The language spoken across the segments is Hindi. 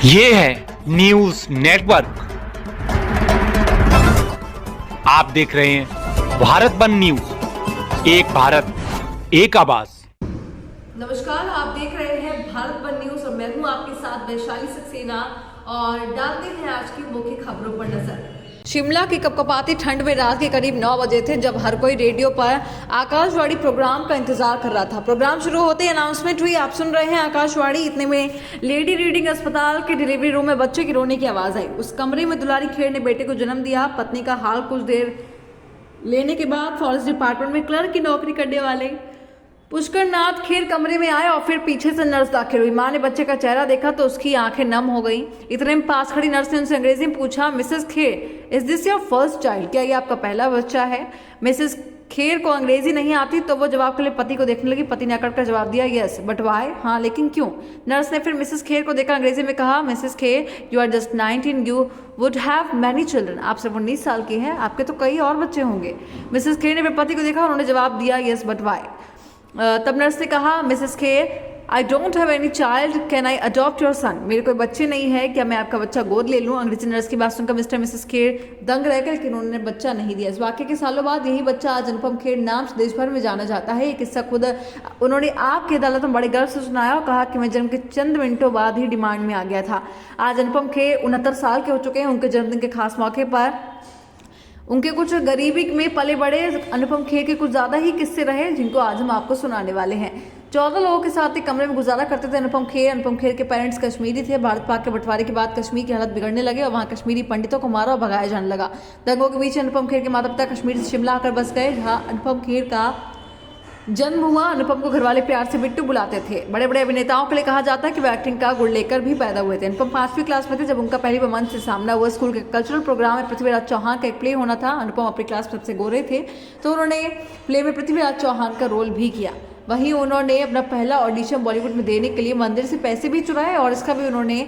ये है न्यूज नेटवर्क। आप देख रहे हैं भारत वन न्यूज, एक भारत एक आवाज। नमस्कार, आप देख रहे हैं भारत वन न्यूज और मैं हूं आपके साथ वैशाली सक्सेना और डालते हैं आज की मुख्य खबरों पर नजर। शिमला की कपकपाती ठंड में रात के करीब 9 बजे थे जब हर कोई रेडियो पर आकाशवाणी प्रोग्राम का इंतजार कर रहा था। प्रोग्राम शुरू होते ही अनाउंसमेंट हुई, आप सुन रहे हैं आकाशवाणी। इतने में लेडी रीडिंग अस्पताल के डिलीवरी रूम में बच्चे की रोने की आवाज आई। उस कमरे में दुलारी खेर ने बेटे को जन्म दिया। पत्नी का हाल कुछ देर लेने के बाद फॉरेस्ट डिपार्टमेंट में क्लर्क की नौकरी करने वाले पुष्कर नाथ खेर कमरे में आए और फिर पीछे से नर्स दाखिल हुई। माँ ने बच्चे का चेहरा देखा तो उसकी आंखें नम हो गई। इतने में पास खड़ी नर्स ने उनसे अंग्रेजी में पूछा, Mrs Kher, is this your first child? क्या ये आपका पहला बच्चा है? मिसेस खेर को अंग्रेजी नहीं आती तो वो जवाब के लिए पति को देखने लगी। पति ने अकड़ कर जवाब दिया, यस बट वाई? हाँ लेकिन क्यों? नर्स ने फिर मिसेस खेर को देखकर अंग्रेजी में कहा, Mrs Kher, you are just 19, you would have many children. आप सिर्फ 19 साल की हैं, आपके तो कई और बच्चे होंगे। मिसेस खेर ने फिर पति को देखा, उन्होंने जवाब दिया, यस बट वाई? तब नर्स ने कहा, Mrs Kher, I don't have any child, can I adopt your son? मेरे कोई बच्चे नहीं है, क्या मैं आपका बच्चा गोद ले लूं? अंग्रेजी नर्स की बात सुनकर मिस्टर मिसेस खेर दंग रह गए, लेकिन उन्होंने बच्चा नहीं दिया। इस वाक्य के सालों बाद यही बच्चा आज अनुपम खेर नाम से देश भर में जाना जाता है। ये किस्सा खुद उन्होंने आपकी अदालत में बड़े गर्व से सुनाया और कहा कि मैं जन्म के चंद मिनटों बाद ही डिमांड में आ गया था। आज अनुपम खेर 69 साल के हो चुके हैं। उनके जन्मदिन के खास मौके पर उनके कुछ गरीबी में पले बड़े अनुपम खेर के कुछ ज्यादा ही किस्से रहे जिनको आज हम आपको सुनाने वाले हैं। 14 लोगों के साथ एक कमरे में गुजारा करते थे अनुपम खेर। अनुपम खेर के पेरेंट्स कश्मीरी थे। भारत पाक के बंटवारे के बाद कश्मीर की हालत बिगड़ने लगे और वहां कश्मीरी पंडितों को मारा और भगाया जाने लगा। दंगों के बीच अनुपम खेर के माता पिता कश्मीर से शिमला आकर बस गए, जहाँ अनुपम खेर का जन्म हुआ। अनुपम को घरवाले प्यार से बिट्टू बुलाते थे। बड़े बड़े अभिनेताओं के लिए कहा जाता है कि वे एक्टिंग का गुण लेकर भी पैदा हुए थे। अनुपम 5वीं क्लास में थे जब उनका पहली बार मंच से सामना हुआ। स्कूल के कल्चरल प्रोग्राम में पृथ्वीराज चौहान का एक प्ले होना था। अनुपम अपनी क्लास में सबसे गोरे थे तो उन्होंने प्ले में पृथ्वीराज चौहान का रोल भी किया। वहीं उन्होंने अपना पहला ऑडिशन बॉलीवुड में देने के लिए मंदिर से पैसे भी चुराए और इसका भी उन्होंने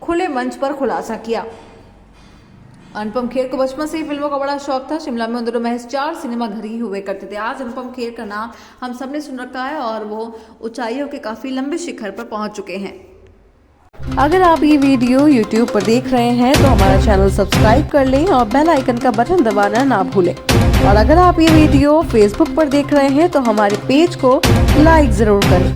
खुले मंच पर खुलासा किया। अनुपम खेर को बचपन से ही फिल्मों का बड़ा शौक था। शिमला में उन दोनों महज 4 सिनेमा घर ही हुए करते थे। आज अनुपम खेर का नाम हम सबने सुन रखा है और वो ऊंचाइयों के काफी लंबे शिखर पर पहुंच चुके हैं। अगर आप ये वीडियो YouTube पर देख रहे हैं तो हमारा चैनल सब्सक्राइब कर लें और बेल आइकन का बटन दबाना ना भूलें। और अगर आप ये वीडियो Facebook पर देख रहे हैं तो हमारे पेज को लाइक जरूर करें।